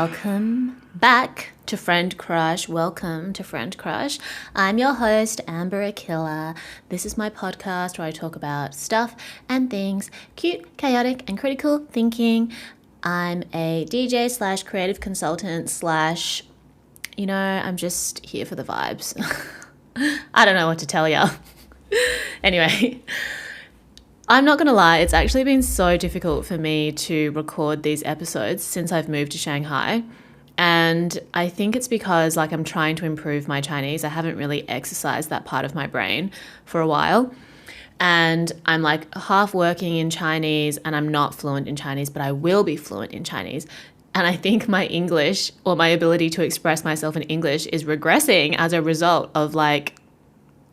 Welcome back to Friend Crush. Welcome to Friend Crush. I'm your host, Amber Akilla. This is my podcast where I talk about stuff and things, cute, chaotic, and critical thinking. I'm a DJ slash creative consultant slash, I'm just here for the vibes. I don't know what to tell ya. Anyway, I'm not going to lie, it's actually been so difficult for me to record these episodes since I've moved to Shanghai. And I think it's because I'm trying to improve my Chinese. I haven't really exercised that part of my brain for a while. And I'm half working in Chinese and I'm not fluent in Chinese, but I will be fluent in Chinese. And I think my English or my ability to express myself in English is regressing as a result of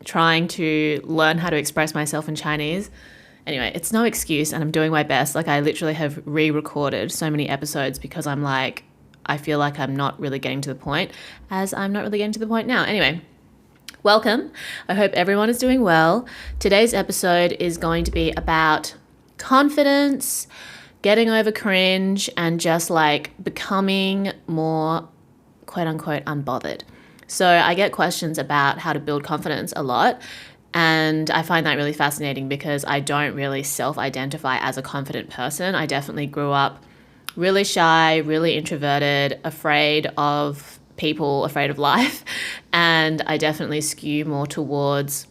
trying to learn how to express myself in Chinese. Anyway, it's no excuse and I'm doing my best. I literally have re-recorded so many episodes because I feel like I'm not really getting to the point, as I'm not really getting to the point now. Anyway, welcome. I hope everyone is doing well. Today's episode is going to be about confidence, getting over cringe, and just becoming more quote unquote unbothered. So I get questions about how to build confidence a lot. And I find that really fascinating because I don't really self-identify as a confident person. I definitely grew up really shy, really introverted, afraid of people, afraid of life. And I definitely skew more towards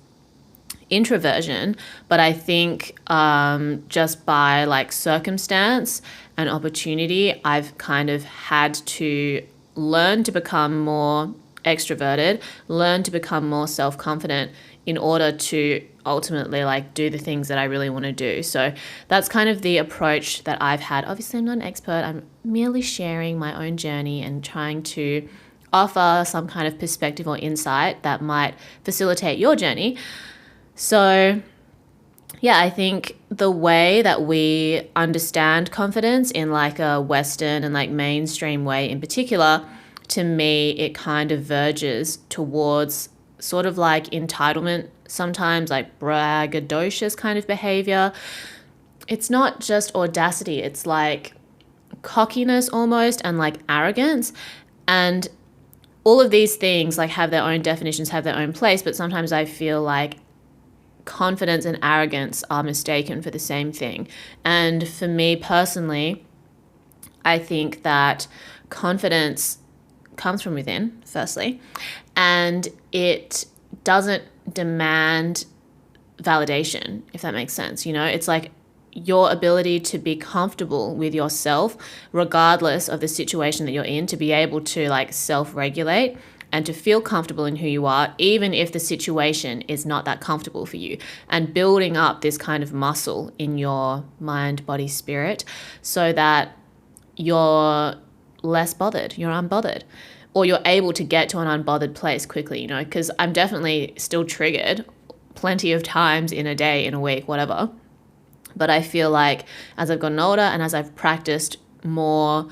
introversion. But I think just by circumstance and opportunity, I've kind of had to learn to become more extroverted, learn to become more self-confident in order to ultimately do the things that I really want to do. So that's kind of the approach that I've had. Obviously, I'm not an expert. I'm merely sharing my own journey and trying to offer some kind of perspective or insight that might facilitate your journey. So yeah, I think the way that we understand confidence in a Western and mainstream way in particular, to me, it kind of verges towards sort of entitlement, sometimes braggadocious kind of behavior. It's not just audacity, it's cockiness almost and arrogance. And all of these things have their own definitions, have their own place, but sometimes I feel confidence and arrogance are mistaken for the same thing. And for me personally, I think that confidence comes from within, firstly, and it doesn't demand validation, if that makes sense. It's your ability to be comfortable with yourself, regardless of the situation that you're in, to be able to self-regulate and to feel comfortable in who you are, even if the situation is not that comfortable for you, and building up this kind of muscle in your mind, body, spirit, so that you're less bothered, you're unbothered, or you're able to get to an unbothered place quickly, because I'm definitely still triggered plenty of times in a day, in a week, whatever. But I feel as I've gotten older and as I've practiced more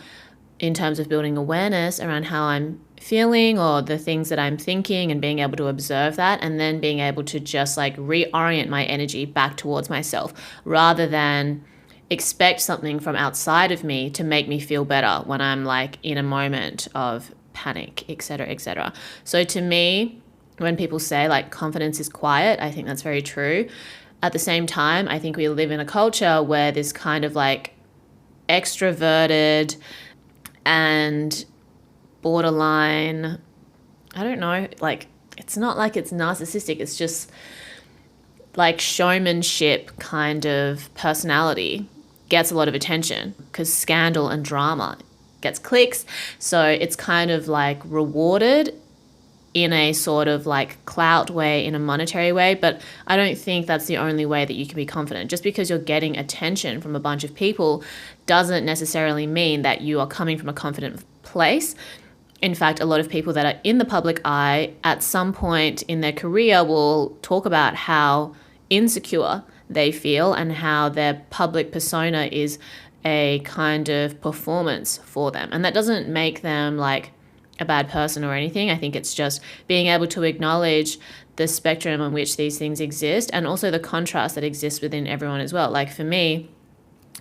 in terms of building awareness around how I'm feeling or the things that I'm thinking and being able to observe that, and then being able to just reorient my energy back towards myself rather than expect something from outside of me to make me feel better when I'm in a moment of panic, etc., etc. So to me, when people say confidence is quiet, I think that's very true. At the same time, I think we live in a culture where this kind of extroverted and borderline, I don't know, it's not it's narcissistic, it's just showmanship kind of personality gets a lot of attention because scandal and drama gets clicks. So it's kind of rewarded in a sort of clout way, in a monetary way. But I don't think that's the only way that you can be confident. Just because you're getting attention from a bunch of people doesn't necessarily mean that you are coming from a confident place. In fact, a lot of people that are in the public eye at some point in their career will talk about how insecure they feel and how their public persona is a kind of performance for them. And that doesn't make them a bad person or anything. I think it's just being able to acknowledge the spectrum on which these things exist and also the contrast that exists within everyone as well. For me,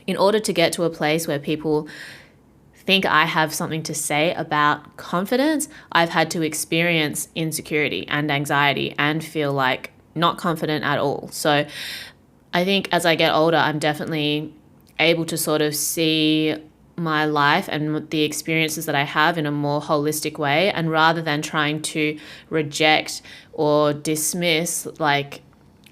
in order to get to a place where people think I have something to say about confidence, I've had to experience insecurity and anxiety and feel like not confident at all. So I think as I get older, I'm definitely able to sort of see my life and the experiences that I have in a more holistic way. And rather than trying to reject or dismiss like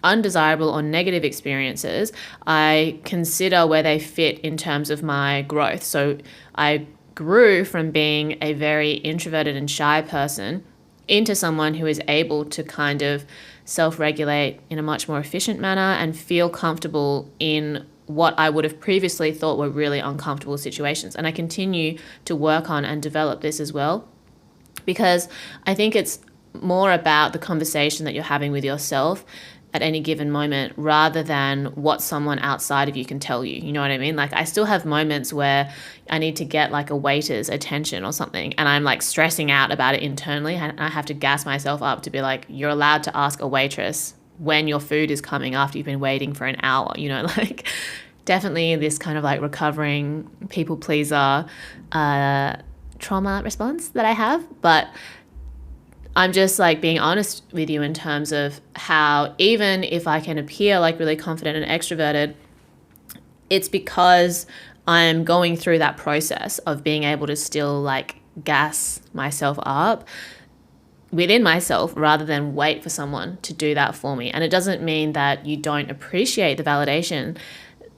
undesirable or negative experiences, I consider where they fit in terms of my growth. So I grew from being a very introverted and shy person into someone who is able to kind of self-regulate in a much more efficient manner and feel comfortable in what I would have previously thought were really uncomfortable situations. And I continue to work on and develop this as well, because I think it's more about the conversation that you're having with yourself at any given moment rather than what someone outside of you can tell you. You know what I mean? Like I still have moments where I need to get like a waiter's attention or something and I'm like stressing out about it internally, and I have to gas myself up to be like, you're allowed to ask a waitress when your food is coming after you've been waiting for an hour, you know, like definitely this kind of like recovering people pleaser trauma response that I have. But I'm just like being honest with you in terms of how even if I can appear like really confident and extroverted, it's because I'm going through that process of being able to still like gas myself up within myself rather than wait for someone to do that for me. And it doesn't mean that you don't appreciate the validation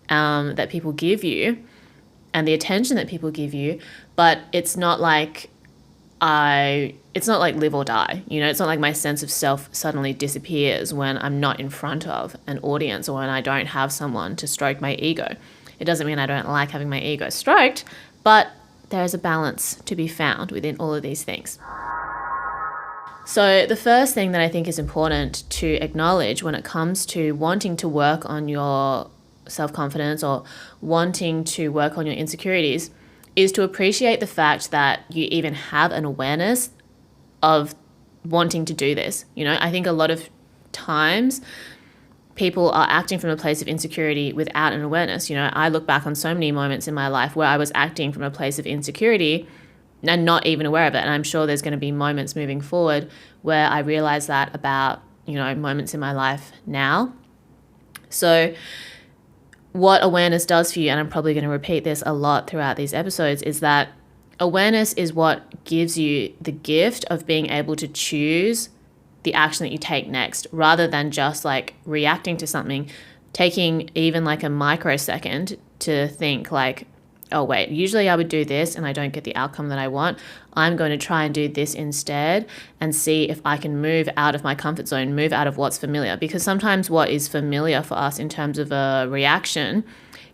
that people give you and the attention that people give you, but it's not like live or die, you know. It's not like my sense of self suddenly disappears when I'm not in front of an audience or when I don't have someone to stroke my ego. It doesn't mean I don't like having my ego stroked, but there is a balance to be found within all of these things. So the first thing that I think is important to acknowledge when it comes to wanting to work on your self-confidence or wanting to work on your insecurities is to appreciate the fact that you even have an awareness of wanting to do this. You know, I think a lot of times people are acting from a place of insecurity without an awareness. You know, I look back on so many moments in my life where I was acting from a place of insecurity and not even aware of it. And I'm sure there's going to be moments moving forward where I realize that about, you know, moments in my life now. So what awareness does for you, and I'm probably going to repeat this a lot throughout these episodes, is that awareness is what gives you the gift of being able to choose the action that you take next, rather than just like reacting to something, taking even like a microsecond to think like, oh wait, usually I would do this and I don't get the outcome that I want. I'm going to try and do this instead and see if I can move out of my comfort zone, move out of what's familiar. Because sometimes what is familiar for us in terms of a reaction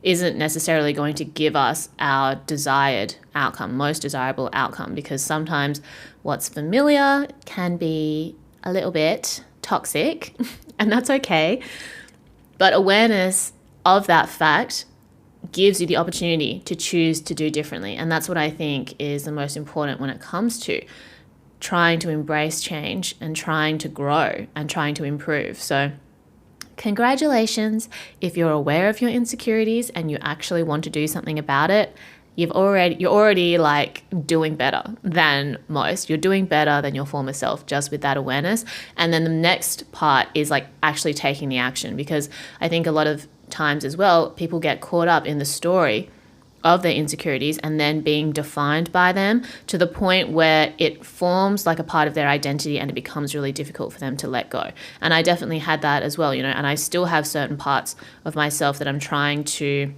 isn't necessarily going to give us our desired outcome, most desirable outcome, because sometimes what's familiar can be a little bit toxic and that's okay. But awareness of that fact gives you the opportunity to choose to do differently. And that's what I think is the most important when it comes to trying to embrace change and trying to grow and trying to improve. So congratulations if you're aware of your insecurities and you actually want to do something about it. You're already like doing better than most. You're doing better than your former self just with that awareness. And then the next part is like actually taking the action, because I think a lot of times as well, people get caught up in the story of their insecurities and then being defined by them to the point where it forms like a part of their identity and it becomes really difficult for them to let go. And I definitely had that as well, you know, and I still have certain parts of myself that I'm trying to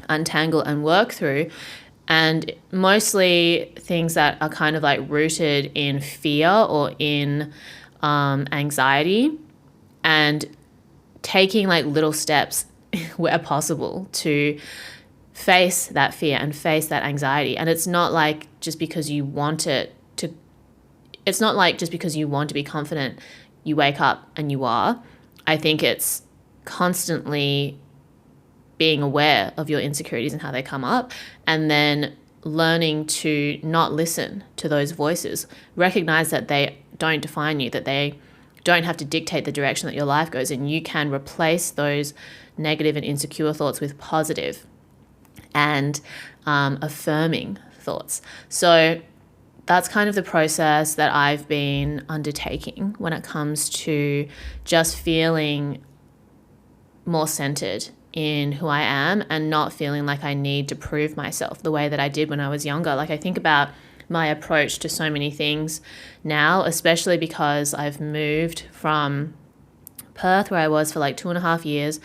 untangle and work through, and mostly things that are kind of like rooted in fear or in anxiety, and taking like little steps where possible to face that fear and face that anxiety. And it's not like just because you want to be confident, you wake up and you are. I think it's constantly being aware of your insecurities and how they come up, and then learning to not listen to those voices. Recognize that they don't define you, that they don't have to dictate the direction that your life goes in. You can replace those negative and insecure thoughts with positive and affirming thoughts. So that's kind of the process that I've been undertaking when it comes to just feeling more centered in who I am and not feeling like I need to prove myself the way that I did when I was younger. Like, I think about my approach to so many things now, especially because I've moved from Perth, where I was for like 2.5 years,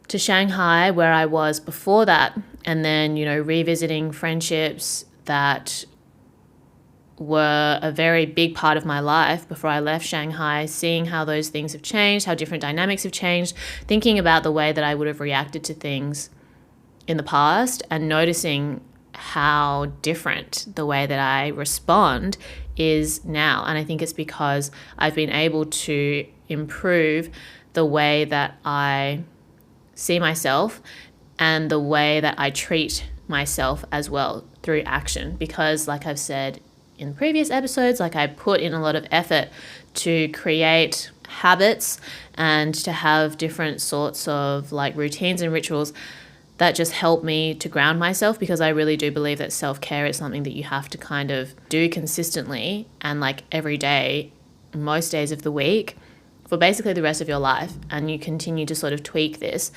to Shanghai, where I was before that, and then, revisiting friendships that were a very big part of my life before I left Shanghai, seeing how those things have changed, how different dynamics have changed, thinking about the way that I would have reacted to things in the past, and noticing how different the way that I respond is now. And I think it's because I've been able to improve the way that I see myself and the way that I treat myself as well through action. Because, like I've said in previous episodes, like, I put in a lot of effort to create habits and to have different sorts of like routines and rituals that just help me to ground myself, because I really do believe that self-care is something that you have to kind of do consistently and like every day, most days of the week, for basically the rest of your life. And you continue to sort of tweak this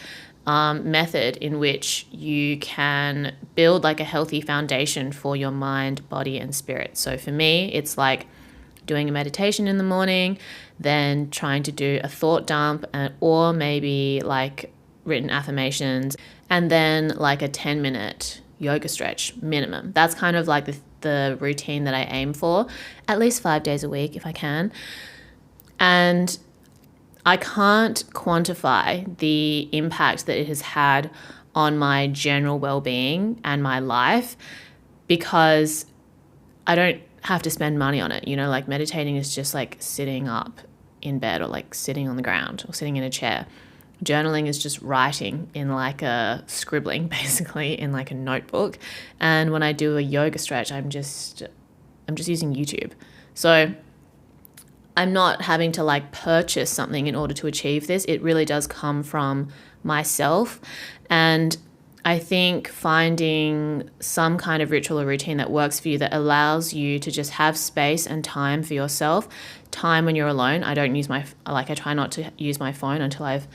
method in which you can build like a healthy foundation for your mind, body, and spirit. So for me, it's like doing a meditation in the morning, then trying to do a thought dump, or maybe like written affirmations, and then like a 10-minute yoga stretch minimum. That's kind of like the routine that I aim for, at least 5 days a week if I can. And I can't quantify the impact that it has had on my general well-being and my life, because I don't have to spend money on it. Like, meditating is just like sitting up in bed, or like sitting on the ground, or sitting in a chair. Journaling is just writing in like a scribbling, basically, in like a notebook. And when I do a yoga stretch, I'm just using YouTube. So I'm not having to like purchase something in order to achieve this. It really does come from myself. And I think finding some kind of ritual or routine that works for you, that allows you to just have space and time for yourself, time when you're alone. I try not to use my phone until I've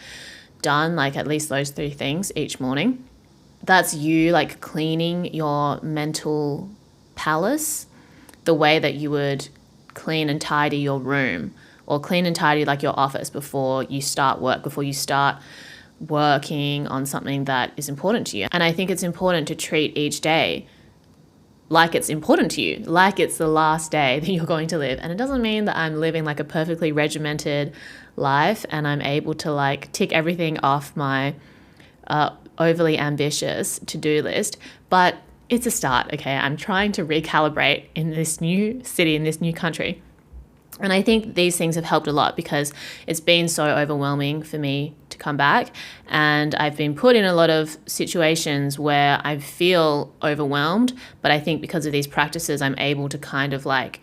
done like at least those 3 things each morning. That's you like cleaning your mental palace the way that you would clean and tidy your room, or clean and tidy like your office before you start work, before you start working on something that is important to you. And I think it's important to treat each day like it's important to you, like it's the last day that you're going to live. And it doesn't mean that I'm living like a perfectly regimented life and I'm able to like tick everything off my overly ambitious to-do list, but it's a start, okay? I'm trying to recalibrate in this new city, in this new country. And I think these things have helped a lot, because it's been so overwhelming for me to come back. And I've been put in a lot of situations where I feel overwhelmed. But I think because of these practices, I'm able to kind of like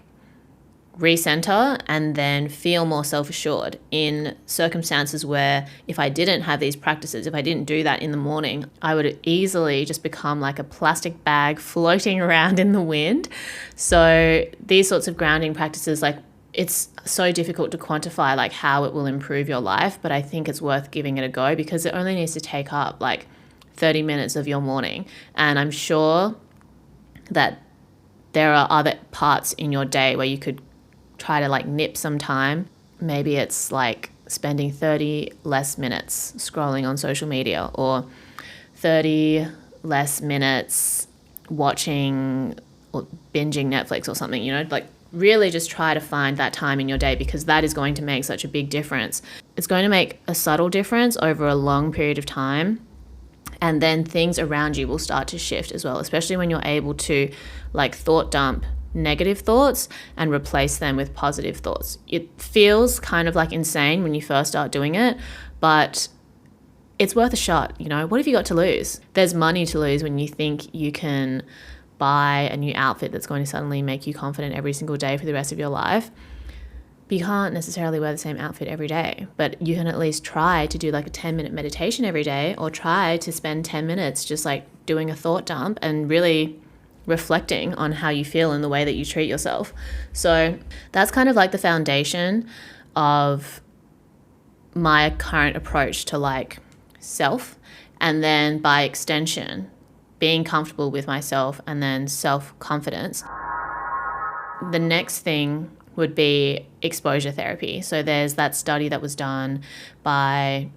recenter and then feel more self-assured in circumstances where if I didn't have these practices, if I didn't do that in the morning, I would easily just become like a plastic bag floating around in the wind. So these sorts of grounding practices, like, it's so difficult to quantify like how it will improve your life, but I think it's worth giving it a go, because it only needs to take up like 30 minutes of your morning. And I'm sure that there are other parts in your day where you could try to like nip some time. Maybe it's like spending 30 less minutes scrolling on social media, or 30 less minutes watching or binging Netflix or something, like really just try to find that time in your day, because that is going to make such a big difference. It's going to make a subtle difference over a long period of time. And then things around you will start to shift as well, especially when you're able to like thought dump negative thoughts and replace them with positive thoughts. It feels kind of like insane when you first start doing it, but it's worth a shot. What have you got to lose? There's money to lose when you think you can buy a new outfit that's going to suddenly make you confident every single day for the rest of your life. But you can't necessarily wear the same outfit every day, but you can at least try to do like a 10-minute meditation every day, or try to spend 10 minutes just like doing a thought dump and really reflecting on how you feel and the way that you treat yourself. So that's kind of like the foundation of my current approach to like self, and then by extension being comfortable with myself, and then self-confidence. The next thing would be exposure therapy. So there's that study that was done by,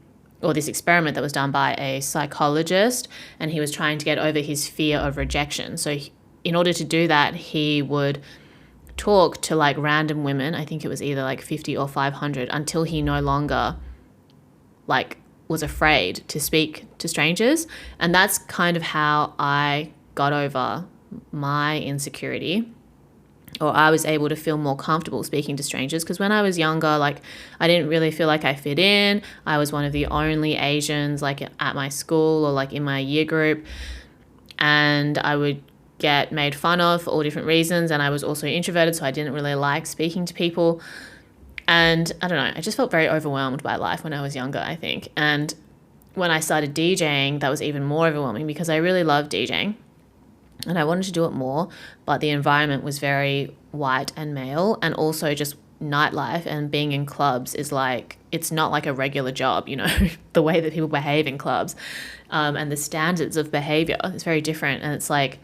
or this experiment that was done by a psychologist, and he was trying to get over his fear of rejection. So in order to do that, he would talk to like random women, I think it was either like 50 or 500, until he no longer like was afraid to speak to strangers. And that's kind of how I got over my insecurity, or I was able to feel more comfortable speaking to strangers. Because when I was younger, like I didn't really feel like I fit in. I was one of the only Asians like at my school or like in my year group, and I would get made fun of for all different reasons. And I was also introverted, so I didn't really like speaking to people. And I don't know, I just felt very overwhelmed by life when I was younger, I think. And when I started DJing, that was even more overwhelming, because I really loved DJing and I wanted to do it more, but the environment was very white and male, and also just nightlife and being in clubs is like, it's not like a regular job, you know, the way that people behave in clubs, and the standards of behavior is very different. And it's like,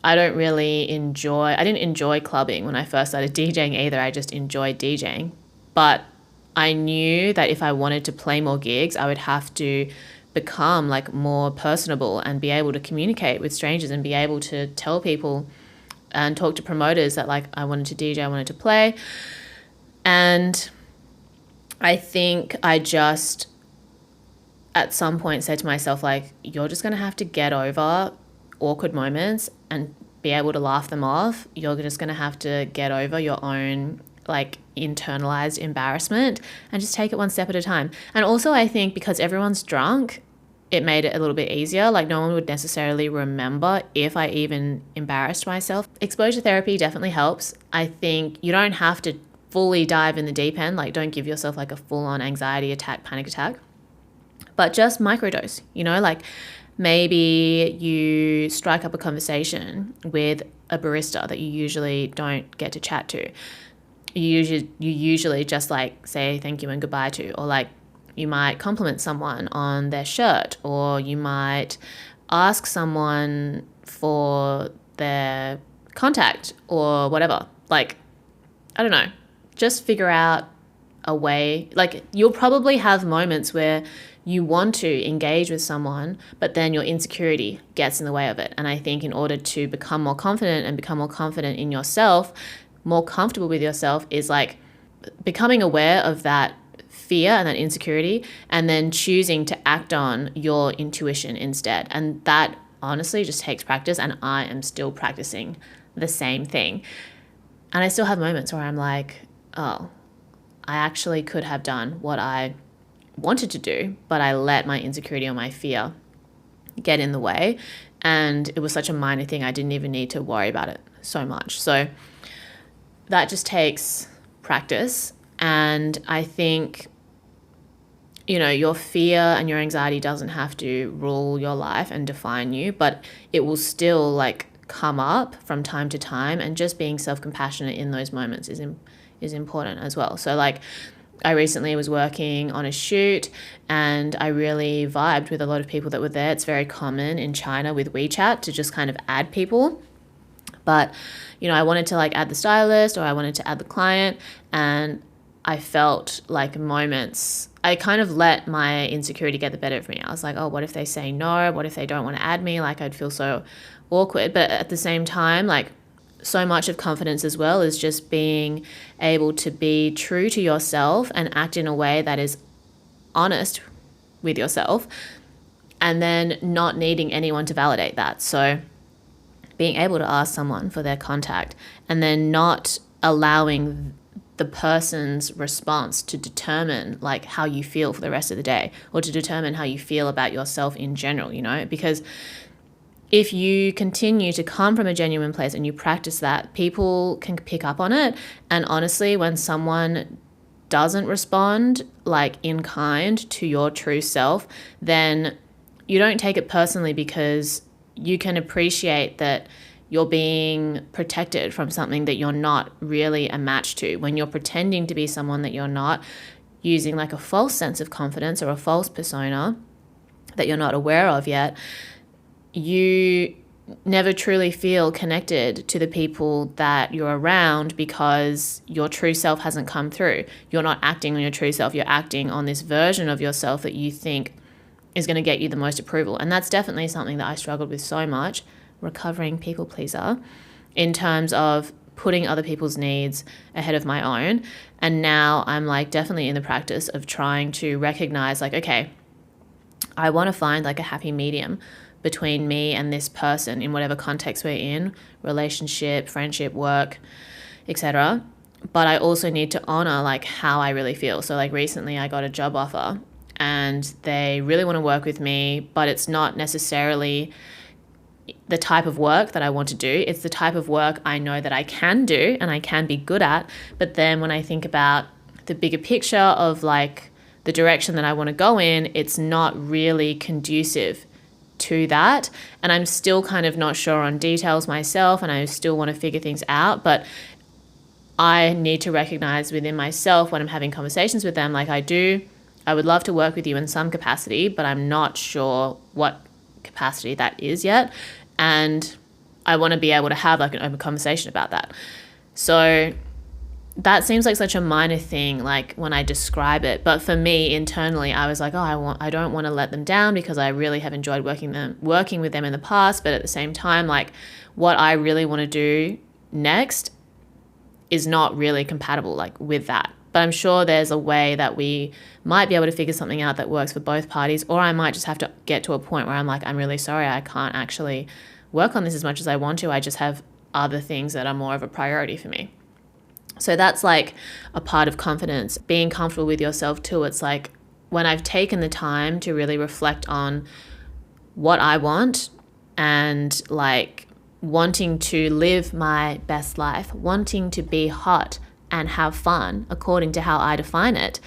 I didn't enjoy clubbing when I first started DJing either. I just enjoyed DJing. But I knew that if I wanted to play more gigs, I would have to become like more personable and be able to communicate with strangers and be able to tell people and talk to promoters that like I wanted to DJ, I wanted to play. And I think I just at some point said to myself, like, you're just going to have to get over awkward moments and be able to laugh them off. You're just going to have to get over your own like internalized embarrassment and just take it one step at a time. And also I think because everyone's drunk, it made it a little bit easier. Like no one would necessarily remember if I even embarrassed myself. Exposure therapy definitely helps. I think you don't have to fully dive in the deep end. Like don't give yourself like a full-on anxiety attack, panic attack, but just microdose, you know, like maybe you strike up a conversation with a barista that you usually don't get to chat to. You usually just like say thank you and goodbye to, or like you might compliment someone on their shirt, or you might ask someone for their contact or whatever. Like, I don't know, just figure out a way. Like you'll probably have moments where you want to engage with someone, but then your insecurity gets in the way of it. And I think in order to become more confident and become more confident in yourself, more comfortable with yourself, is like becoming aware of that fear and that insecurity, and then choosing to act on your intuition instead. And that honestly just takes practice, and I am still practicing the same thing. And I still have moments where I'm like, oh, I actually could have done what I wanted to do, but I let my insecurity or my fear get in the way. And it was such a minor thing, I didn't even need to worry about it so much. So that just takes practice. And I think, you know, your fear and your anxiety doesn't have to rule your life and define you, but it will still like come up from time to time. And just being self-compassionate in those moments is important as well. So like I recently was working on a shoot and I really vibed with a lot of people that were there. It's very common in China with WeChat to just kind of add people. But, you know, I wanted to like add the stylist, or I wanted to add the client, and I felt like moments, I kind of let my insecurity get the better of me. I was like, oh, what if they say no? What if they don't want to add me? Like I'd feel so awkward. But at the same time, like so much of confidence as well is just being able to be true to yourself and act in a way that is honest with yourself, and then not needing anyone to validate that. So being able to ask someone for their contact, and then not allowing the person's response to determine like how you feel for the rest of the day, or to determine how you feel about yourself in general, you know, because if you continue to come from a genuine place and you practice that, people can pick up on it. And honestly, when someone doesn't respond like in kind to your true self, then you don't take it personally, because you can appreciate that you're being protected from something that you're not really a match to. When you're pretending to be someone that you're not, using like a false sense of confidence or a false persona that you're not aware of yet, you never truly feel connected to the people that you're around because your true self hasn't come through. You're not acting on your true self. You're acting on this version of yourself that you think is going to get you the most approval. And that's definitely something that I struggled with so much, recovering people pleaser, in terms of putting other people's needs ahead of my own. And now I'm like definitely in the practice of trying to recognize like, okay, I want to find like a happy medium between me and this person in whatever context we're in, relationship, friendship, work, etc. But I also need to honor like how I really feel. So like recently I got a job offer and they really want to work with me, but it's not necessarily the type of work that I want to do. It's the type of work I know that I can do and I can be good at. But then when I think about the bigger picture of like the direction that I want to go in, it's not really conducive to that. And I'm still kind of not sure on details myself, and I still want to figure things out. But I need to recognize within myself when I'm having conversations with them, like I would love to work with you in some capacity, but I'm not sure what capacity that is yet. And I want to be able to have like an open conversation about that. So that seems like such a minor thing, like when I describe it. But for me internally, I was like, I don't want to let them down because I really have enjoyed working with them in the past. But at the same time, like what I really want to do next is not really compatible like with that. But I'm sure there's a way that we might be able to figure something out that works for both parties. Or I might just have to get to a point where I'm like, I'm really sorry, I can't actually work on this as much as I want to. I just have other things that are more of a priority for me. So that's like a part of confidence, being comfortable with yourself too. It's like when I've taken the time to really reflect on what I want and like wanting to live my best life, wanting to be hot and have fun according to how I define it,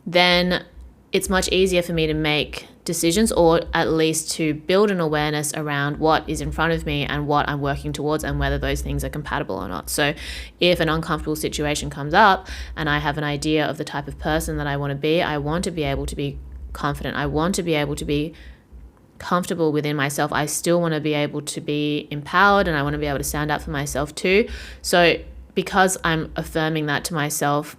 then it's much easier for me to make decisions, or at least to build an awareness around what is in front of me and what I'm working towards and whether those things are compatible or not. So if an uncomfortable situation comes up and I have an idea of the type of person that I want to be, I want to be able to be confident. I want to be able to be comfortable within myself. I still want to be able to be empowered, and I want to be able to stand up for myself too. So because I'm affirming that to myself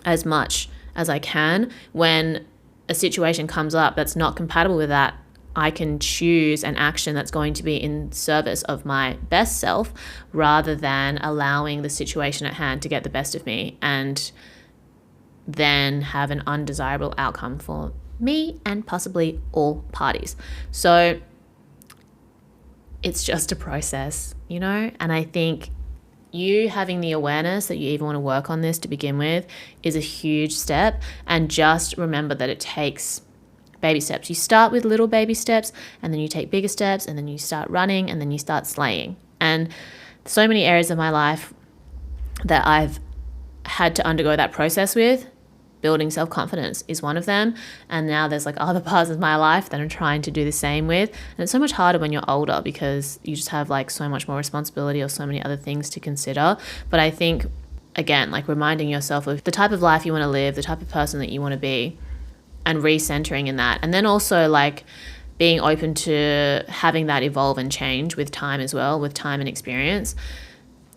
as much as I can, when a situation comes up that's not compatible with that, I can choose an action that's going to be in service of my best self rather than allowing the situation at hand to get the best of me and then have an undesirable outcome for me and possibly all parties. So it's just a process, you know? And I think you having the awareness that you even want to work on this to begin with is a huge step. And just remember that it takes baby steps. You start with little baby steps, and then you take bigger steps, and then you start running, and then you start slaying. And so many areas of my life that I've had to undergo that process with, building self-confidence is one of them. And now there's like other parts of my life that I'm trying to do the same with. And it's so much harder when you're older because you just have like so much more responsibility or so many other things to consider. But I think, again, like reminding yourself of the type of life you want to live, the type of person that you want to be, and recentering in that. And then also like being open to having that evolve and change with time as well, with time and experience,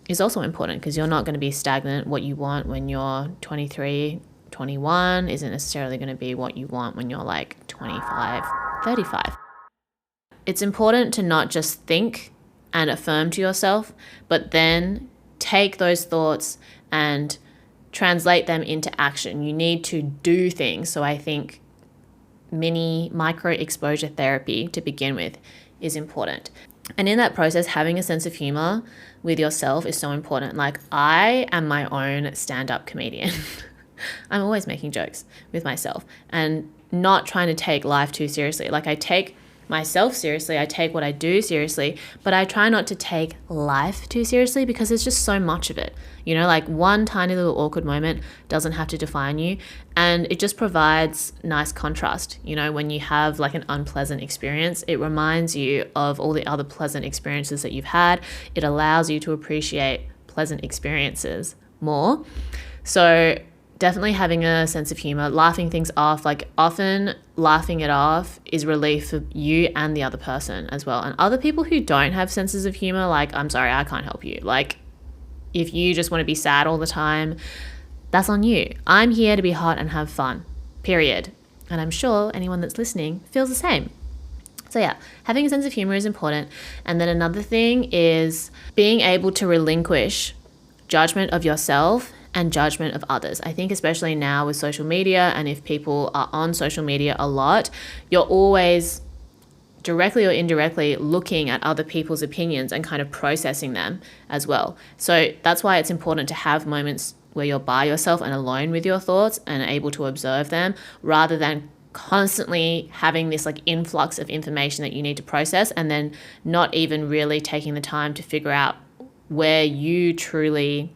is also important, because you're not going to be stagnant. What you want when you're 23, 21 isn't necessarily going to be what you want when you're like 25, 35. It's important to not just think and affirm to yourself, but then take those thoughts and translate them into action. You need to do things. So I think micro exposure therapy to begin with is important. And in that process, having a sense of humor with yourself is so important. Like, I am my own stand-up comedian. I'm always making jokes with myself and not trying to take life too seriously. Like, I take myself seriously. I take what I do seriously, but I try not to take life too seriously because there's just so much of it. You know, like one tiny little awkward moment doesn't have to define you. And it just provides nice contrast. You know, when you have like an unpleasant experience, it reminds you of all the other pleasant experiences that you've had. It allows you to appreciate pleasant experiences more. So definitely having a sense of humor, laughing things off, like often laughing it off is relief for you and the other person as well. And other people who don't have senses of humor, like, I'm sorry, I can't help you. Like, if you just want to be sad all the time, that's on you. I'm here to be hot and have fun, period. And I'm sure anyone that's listening feels the same. So yeah, having a sense of humor is important. And then another thing is being able to relinquish judgment of yourself and judgment of others. I think especially now with social media, and if people are on social media a lot, you're always directly or indirectly looking at other people's opinions and kind of processing them as well. So that's why it's important to have moments where you're by yourself and alone with your thoughts and able to observe them, rather than constantly having this like influx of information that you need to process and then not even really taking the time to figure out where you truly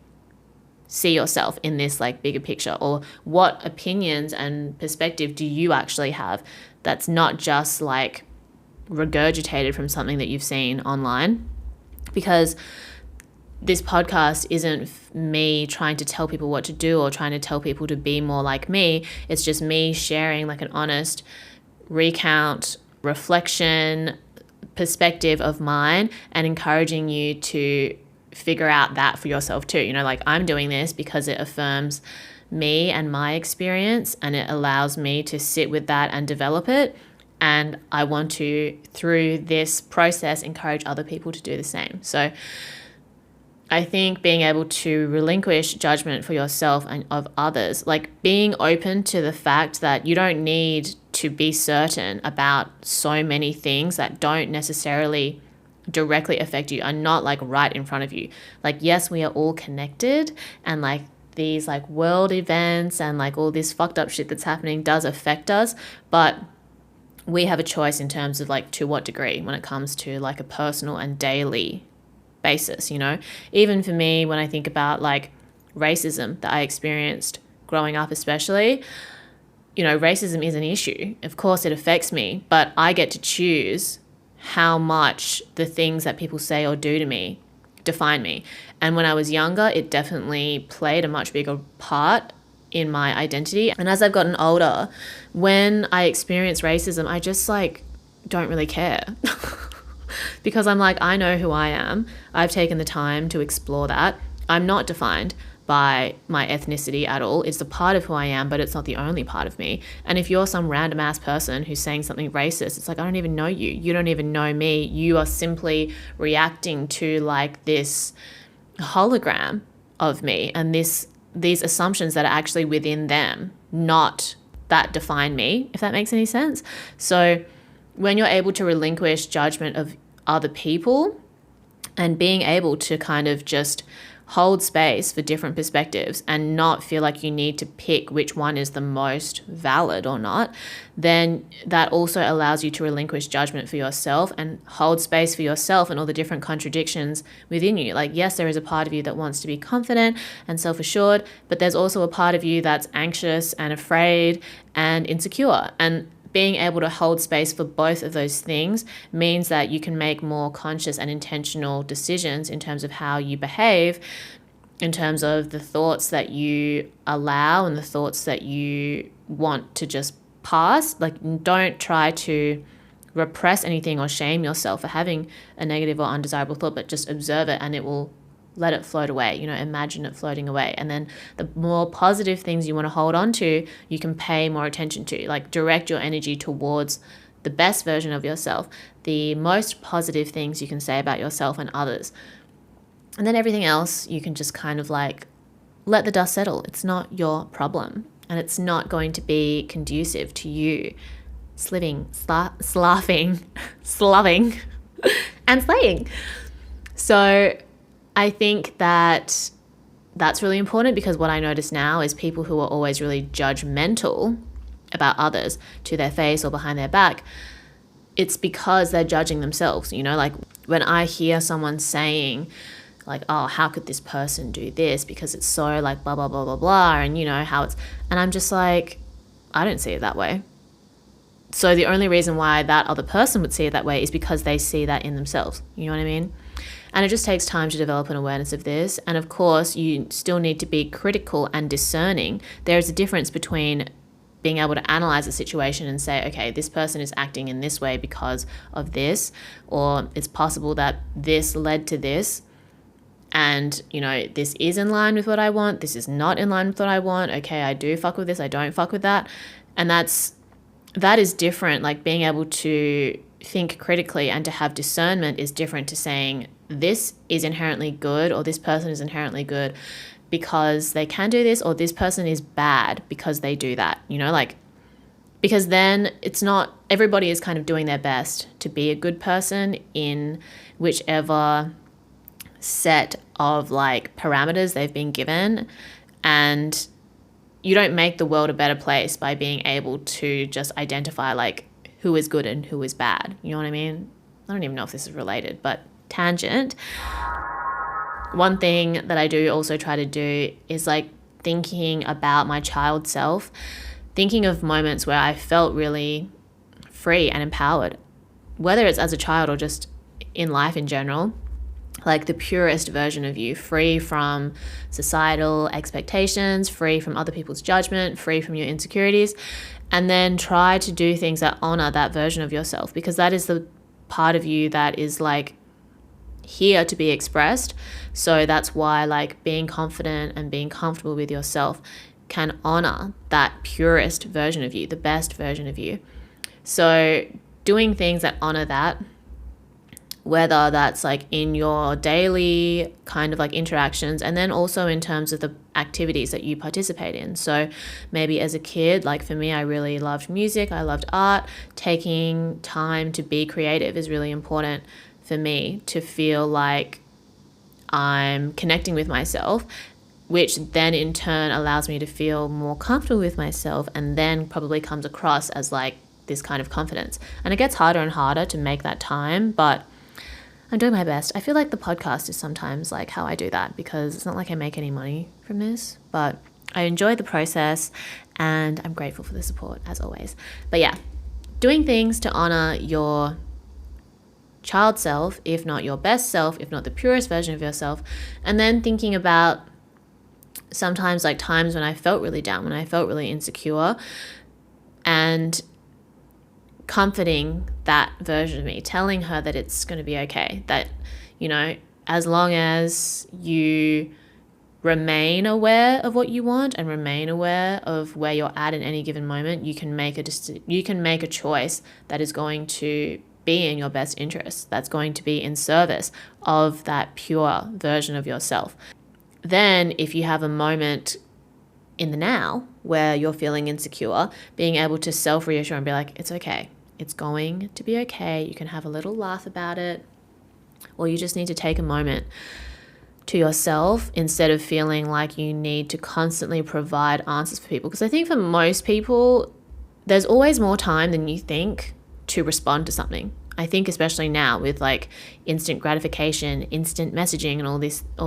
see yourself in this like bigger picture, or what opinions and perspective do you actually have that's not just like regurgitated from something that you've seen online. Because this podcast isn't me trying to tell people what to do or trying to tell people to be more like me. It's just me sharing like an honest recount, reflection, perspective of mine, and encouraging you to figure out that for yourself too. You know, like I'm doing this because it affirms me and my experience, and it allows me to sit with that and develop it. And I want to, through this process, encourage other people to do the same. So I think being able to relinquish judgment for yourself and of others, like being open to the fact that you don't need to be certain about so many things that don't necessarily directly affect you, are not like right in front of you. Like, yes, we are all connected, and like these like world events and like all this fucked up shit that's happening does affect us, but we have a choice in terms of like to what degree when it comes to like a personal and daily basis. You know, even for me, when I think about like racism that I experienced growing up, especially, you know, racism is an issue. Of course it affects me, but I get to choose how much the things that people say or do to me define me. And when I was younger, it definitely played a much bigger part in my identity. And as I've gotten older, when I experience racism, I just like don't really care because I'm like, I know who I am. I've taken the time to explore that. I'm not defined by my ethnicity at all. It's a part of who I am, but it's not the only part of me. And if you're some random ass person who's saying something racist, it's like, I don't even know you. You don't even know me. You are simply reacting to like this hologram of me and these assumptions that are actually within them, not that define me, if that makes any sense. So when you're able to relinquish judgment of other people and being able to kind of just hold space for different perspectives and not feel like you need to pick which one is the most valid or not, then that also allows you to relinquish judgment for yourself and hold space for yourself and all the different contradictions within you. Like, yes, there is a part of you that wants to be confident and self-assured, but there's also a part of you that's anxious and afraid and insecure. And being able to hold space for both of those things means that you can make more conscious and intentional decisions in terms of how you behave, in terms of the thoughts that you allow and the thoughts that you want to just pass. Like, don't try to repress anything or shame yourself for having a negative or undesirable thought, but just observe it and it will let it float away. You know, imagine it floating away. And then the more positive things you want to hold on to, you can pay more attention to, like direct your energy towards the best version of yourself, the most positive things you can say about yourself and others. And then everything else, you can just kind of like let the dust settle. It's not your problem, and it's not going to be conducive to you slaving, and slaying. So I think that that's really important, because what I notice now is people who are always really judgmental about others to their face or behind their back, it's because they're judging themselves, like when I hear someone saying like, oh, how could this person do this because it's so like blah, blah, blah, blah, blah, and how it's, and I'm just like, I don't see it that way. So the only reason why that other person would see it that way is because they see that in themselves. You know what I mean? And it just takes time to develop an awareness of this. And of course, you still need to be critical and discerning. There's a difference between being able to analyze a situation and say, okay, this person is acting in this way because of this, or it's possible that this led to this. And, this is in line with what I want. This is not in line with what I want. Okay, I do fuck with this. I don't fuck with that. And that is different. Like being able to think critically and to have discernment is different to saying this is inherently good or this person is inherently good because they can do this, or this person is bad because they do that, because then it's not, everybody is kind of doing their best to be a good person in whichever set of like parameters they've been given. And you don't make the world a better place by being able to just identify like who is good and who is bad. You know what I mean? I don't even know if this is related, but tangent. One thing that I do also try to do is like thinking about my child self, thinking of moments where I felt really free and empowered, whether it's as a child or just in life in general, like the purest version of you, free from societal expectations, free from other people's judgment, free from your insecurities, and then try to do things that honor that version of yourself, because that is the part of you that is like here to be expressed. So that's why like being confident and being comfortable with yourself can honor that purest version of you, the best version of you. So doing things that honor that, whether that's like in your daily kind of like interactions, and then also in terms of the activities that you participate in. So maybe as a kid, like for me, I really loved music, I loved art. Taking time to be creative is really important for me to feel like I'm connecting with myself, which then in turn allows me to feel more comfortable with myself, and then probably comes across as like this kind of confidence. And it gets harder and harder to make that time, but I'm doing my best. I feel like the podcast is sometimes like how I do that, because it's not like I make any money from this, but I enjoy the process and I'm grateful for the support as always. But yeah, doing things to honor your child self, if not your best self, if not the purest version of yourself, and then thinking about sometimes like times when I felt really down, when I felt really insecure, and comforting that version of me, telling her that it's going to be okay, that, as long as you remain aware of what you want and remain aware of where you're at in any given moment, you can make a choice that is going to be in your best interest, that's going to be in service of that pure version of yourself. Then if you have a moment in the now where you're feeling insecure, being able to self-reassure and be like, it's okay. It's going to be okay. You can have a little laugh about it, or you just need to take a moment to yourself instead of feeling like you need to constantly provide answers for people. Because I think for most people, there's always more time than you think to respond to something. I think especially now with like instant gratification, instant messaging and all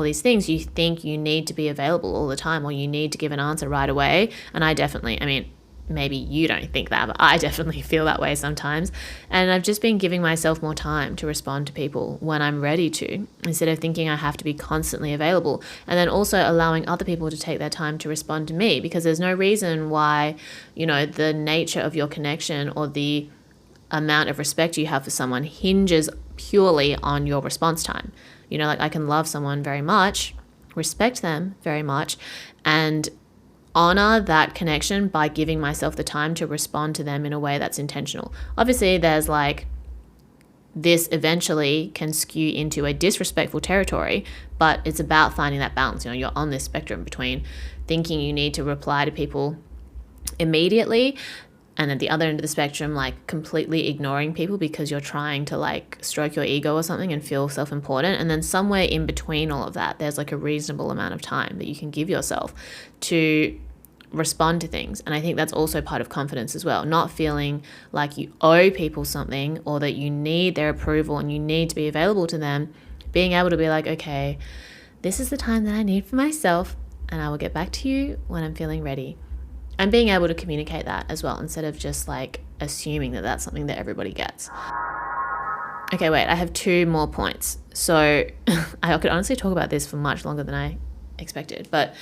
these things, you think you need to be available all the time, or you need to give an answer right away. And maybe you don't think that, but I definitely feel that way sometimes. And I've just been giving myself more time to respond to people when I'm ready to, instead of thinking I have to be constantly available. And then also allowing other people to take their time to respond to me, because there's no reason why, the nature of your connection or the amount of respect you have for someone hinges purely on your response time. Like I can love someone very much, respect them very much, and honor that connection by giving myself the time to respond to them in a way that's intentional. Obviously, there's like this eventually can skew into a disrespectful territory, but it's about finding that balance. You're on this spectrum between thinking you need to reply to people immediately, and at the other end of the spectrum, like completely ignoring people because you're trying to like stroke your ego or something and feel self-important. And then somewhere in between all of that, there's like a reasonable amount of time that you can give yourself to respond to things. And I think that's also part of confidence as well, not feeling like you owe people something or that you need their approval and you need to be available to them. Being able to be like, okay, this is the time that I need for myself and I will get back to you when I'm feeling ready. And being able to communicate that as well, instead of just like assuming that that's something that everybody gets. Okay, wait, I have 2 more points. So I could honestly talk about this for much longer than I expected, but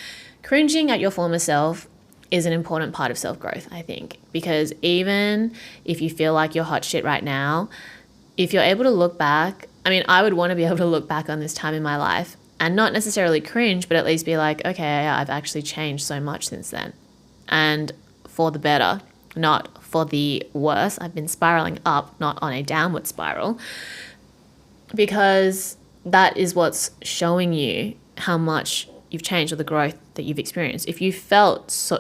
cringing at your former self is an important part of self-growth, I think, because even if you feel like you're hot shit right now, if you're able to look back, I mean, I would want to be able to look back on this time in my life and not necessarily cringe, but at least be like, okay, I've actually changed so much since then. And for the better, not for the worse. I've been spiraling up, not on a downward spiral, because that is what's showing you how much you've changed or the growth that you've experienced. If you felt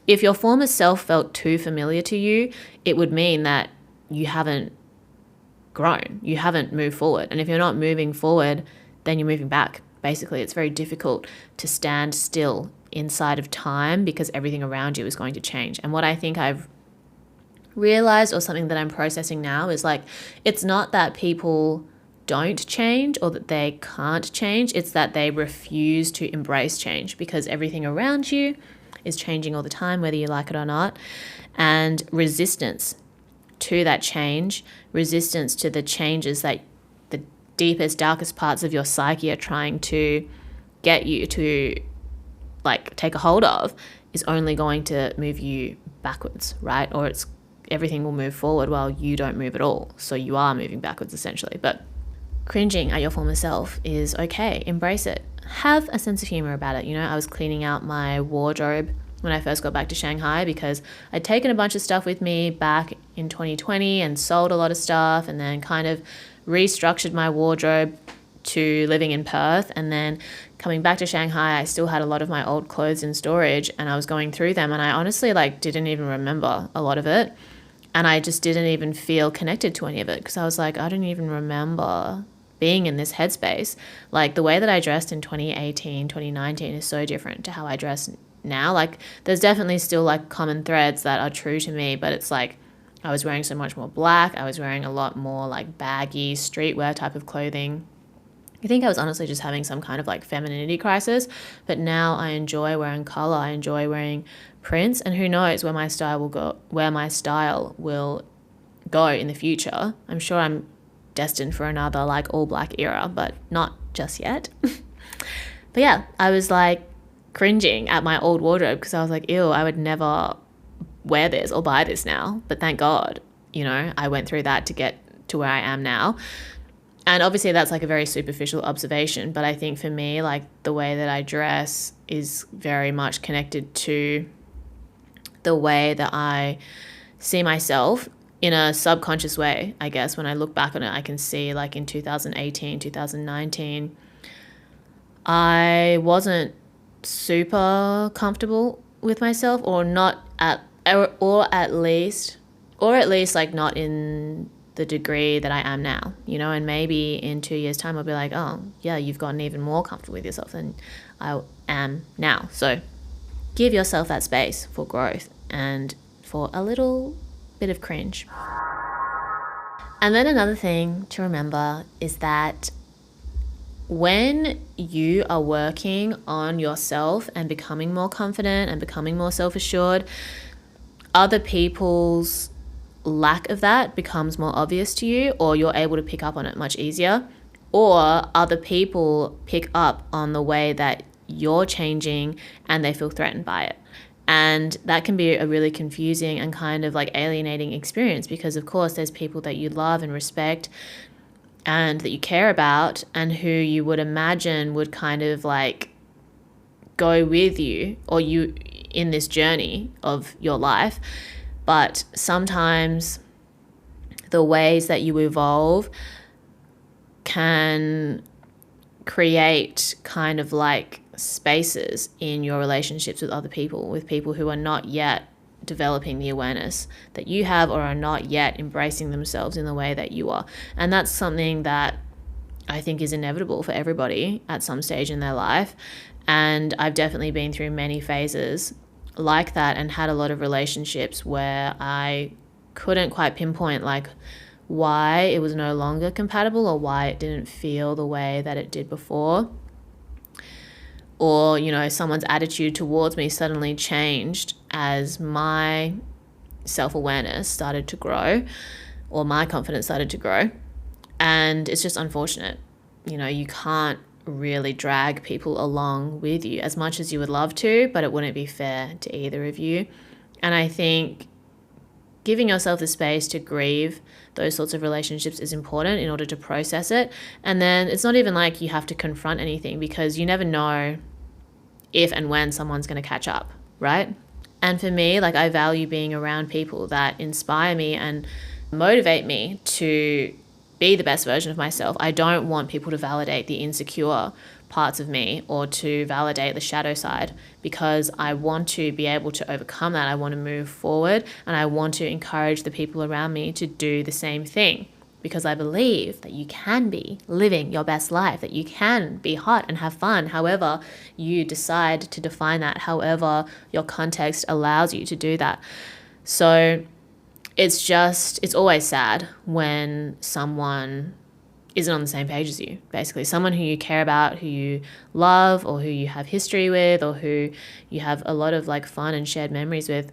if your former self felt too familiar to you, it would mean that you haven't grown, you haven't moved forward. And if you're not moving forward, then you're moving back. Basically, it's very difficult to stand still inside of time because everything around you is going to change. And what I think I've realized, or something that I'm processing now, is like, it's not that people don't change or that they can't change, it's that they refuse to embrace change because everything around you is changing all the time, whether you like it or not. And resistance to that change, resistance to the changes that the deepest, darkest parts of your psyche are trying to get you to like take a hold of, is only going to move you backwards, right? Or everything will move forward while you don't move at all. So you are moving backwards essentially. But cringing at your former self is okay. Embrace it. Have a sense of humor about it. You know, I was cleaning out my wardrobe when I first got back to Shanghai because I'd taken a bunch of stuff with me back in 2020 and sold a lot of stuff, and then kind of restructured my wardrobe to living in Perth. And then coming back to Shanghai, I still had a lot of my old clothes in storage, and I was going through them, and I honestly didn't even remember a lot of it. And I just didn't even feel connected to any of it because I was like, I don't even remember being in this headspace. Like the way that I dressed in 2018, 2019 is so different to how I dress now. Like there's definitely still like common threads that are true to me, but it's like I was wearing so much more black. I was wearing a lot more like baggy streetwear type of clothing. I think I was honestly just having some kind of like femininity crisis, but now I enjoy wearing color. I enjoy wearing prints, and who knows where my style will go in the future. I'm sure I'm destined for another like all black era, but not just yet. But yeah, I was like cringing at my old wardrobe because I was like, ew, I would never wear this or buy this now. But thank God, you know, I went through that to get to where I am now. And obviously that's like a very superficial observation, but I think for me, like the way that I dress is very much connected to the way that I see myself in a subconscious way. I guess when I look back on it, I can see like in 2018, 2019, I wasn't super comfortable with myself, or at least like not in the degree that I am now, you know. And maybe in 2 years' time I'll be like, oh yeah, you've gotten even more comfortable with yourself than I am now. So give yourself that space for growth and for a little bit of cringe. And then another thing to remember is that when you are working on yourself and becoming more confident and becoming more self-assured, other people's lack of that becomes more obvious to you, or you're able to pick up on it much easier, or other people pick up on the way that you're changing and they feel threatened by it. And that can be a really confusing and kind of like alienating experience, because of course there's people that you love and respect and that you care about and who you would imagine would kind of like go with you or you in this journey of your life. But sometimes the ways that you evolve can create kind of like spaces in your relationships with other people, with people who are not yet developing the awareness that you have or are not yet embracing themselves in the way that you are. And that's something that I think is inevitable for everybody at some stage in their life. And I've definitely been through many phases like that and had a lot of relationships where I couldn't quite pinpoint like why it was no longer compatible or why it didn't feel the way that it did before. Or, you know, someone's attitude towards me suddenly changed as my self-awareness started to grow or my confidence started to grow. And it's just unfortunate. You know, you can't really drag people along with you as much as you would love to, but it wouldn't be fair to either of you. And I think giving yourself the space to grieve those sorts of relationships is important in order to process it. And then it's not even like you have to confront anything, because you never know if and when someone's going to catch up, right? And for me, like, I value being around people that inspire me and motivate me to be the best version of myself. I don't want people to validate the insecure parts of me or to validate the shadow side, because I want to be able to overcome that. I want to move forward, and I want to encourage the people around me to do the same thing, because I believe that you can be living your best life, that you can be hot and have fun, however you decide to define that, however your context allows you to do that. So it's always sad when someone isn't on the same page as you, basically. Someone who you care about, who you love, or who you have history with, or who you have a lot of like fun and shared memories with,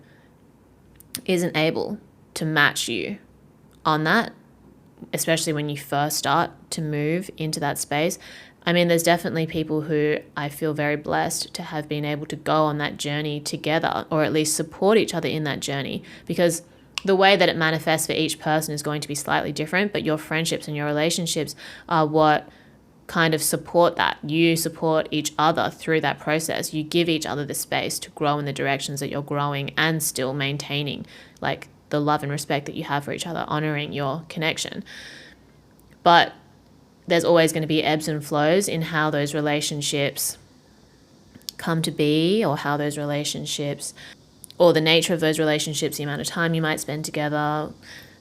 isn't able to match you on that, especially when you first start to move into that space. I mean, there's definitely people who I feel very blessed to have been able to go on that journey together, or at least support each other in that journey, because the way that it manifests for each person is going to be slightly different, but your friendships and your relationships are what kind of support that. You support each other through that process. You give each other the space to grow in the directions that you're growing and still maintaining like the love and respect that you have for each other, honoring your connection. But there's always going to be ebbs and flows in how those relationships come to be, or how those relationships, or the nature of those relationships, the amount of time you might spend together,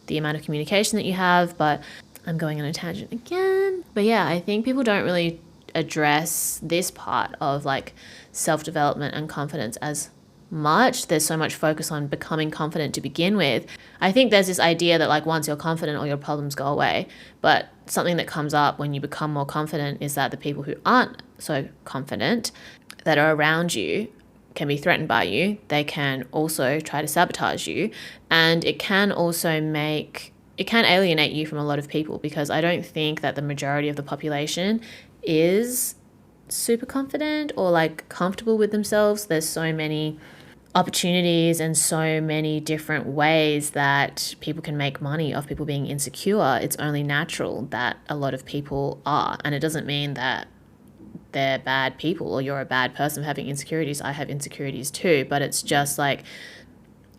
the amount of communication that you have. But I'm going on a tangent again. But yeah, I think people don't really address this part of like self-development and confidence as much. There's so much focus on becoming confident to begin with. I think there's this idea that like once you're confident, all your problems go away. But something that comes up when you become more confident is that the people who aren't so confident that are around you can be threatened by you. They can also try to sabotage you, and it can alienate you from a lot of people, because I don't think that the majority of the population is super confident or like comfortable with themselves. There's so many opportunities and so many different ways that people can make money off people being insecure. It's only natural that a lot of people are, and it doesn't mean that they're bad people or you're a bad person for having insecurities. I have insecurities too, but it's just like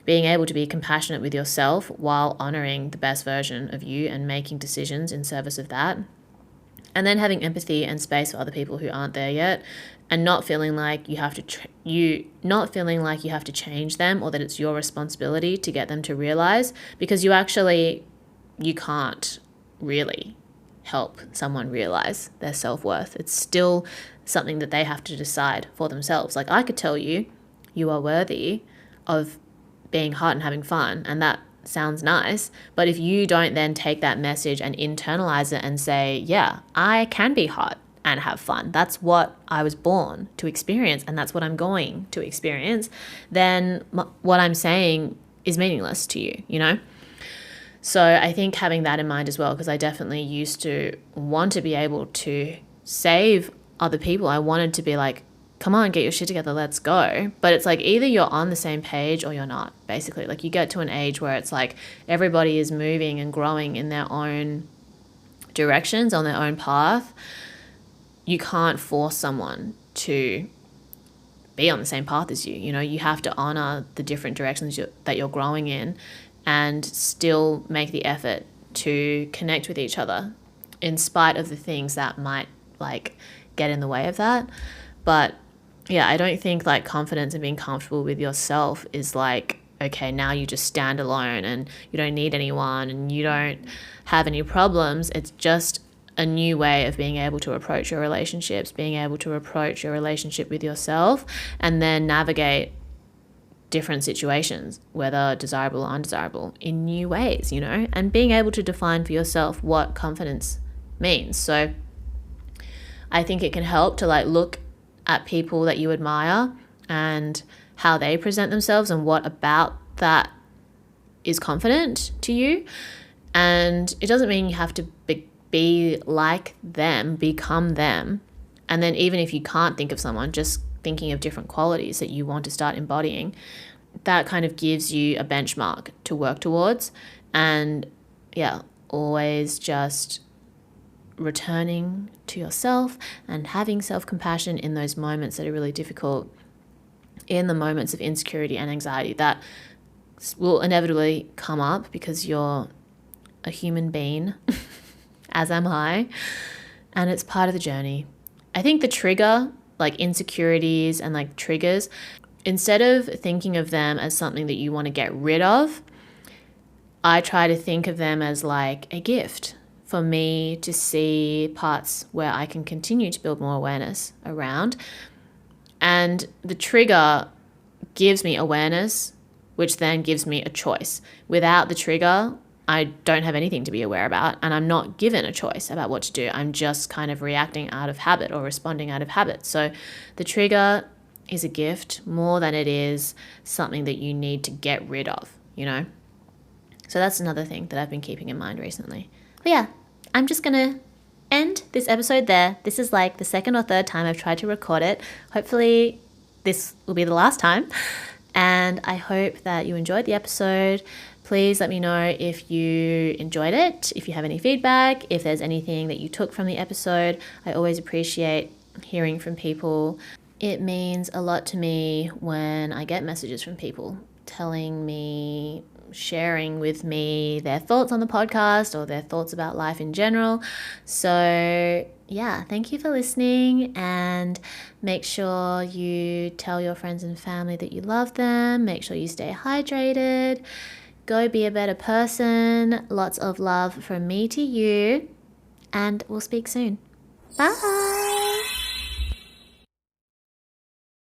being able to be compassionate with yourself while honoring the best version of you and making decisions in service of that. And then having empathy and space for other people who aren't there yet, and not feeling like you have to change them, or that it's your responsibility to get them to realize, because you can't really help someone realize their self-worth. It's still something that they have to decide for themselves. Like, I could tell you, you are worthy of being hot and having fun, and that sounds nice, but if you don't then take that message and internalize it and say, yeah, I can be hot and have fun, that's what I was born to experience and that's what I'm going to experience, then what I'm saying is meaningless to you, you know? So I think having that in mind as well, because I definitely used to want to be able to save other people. I wanted to be like, come on, get your shit together, let's go. But it's like either you're on the same page or you're not, basically. Like you get to an age where it's like everybody is moving and growing in their own directions, on their own path. You can't force someone to be on the same path as you. You know, you have to honor the different directions that you're growing in, and still make the effort to connect with each other in spite of the things that might like get in the way of that. But yeah, I don't think like confidence and being comfortable with yourself is like, okay, now you just stand alone and you don't need anyone and you don't have any problems. It's just a new way of being able to approach your relationships, being able to approach your relationship with yourself, and then navigate different situations, whether desirable or undesirable, in new ways, you know, and being able to define for yourself what confidence means. So I think it can help to like look at people that you admire and how they present themselves and what about that is confident to you. And it doesn't mean you have to be like them, become them. And then even if you can't think of someone, just thinking of different qualities that you want to start embodying, that kind of gives you a benchmark to work towards. And yeah, always just returning to yourself and having self-compassion in those moments that are really difficult, in the moments of insecurity and anxiety that will inevitably come up because you're a human being, as am I, and it's part of the journey. I think the trigger, like insecurities and like triggers, instead of thinking of them as something that you want to get rid of, I try to think of them as like a gift for me to see parts where I can continue to build more awareness around. And the trigger gives me awareness, which then gives me a choice. Without the trigger, I don't have anything to be aware about, and I'm not given a choice about what to do. I'm just kind of reacting out of habit or responding out of habit. So the trigger is a gift more than it is something that you need to get rid of, you know? So that's another thing that I've been keeping in mind recently. But yeah, I'm just going to end this episode there. This is like the second or third time I've tried to record it. Hopefully this will be the last time. And I hope that you enjoyed the episode. Please let me know if you enjoyed it, if you have any feedback, if there's anything that you took from the episode. I always appreciate hearing from people. It means a lot to me when I get messages from people telling me, sharing with me their thoughts on the podcast or their thoughts about life in general. So yeah, thank you for listening, and make sure you tell your friends and family that you love them. Make sure you stay hydrated. Go be a better person. Lots of love from me to you, and we'll speak soon. Bye.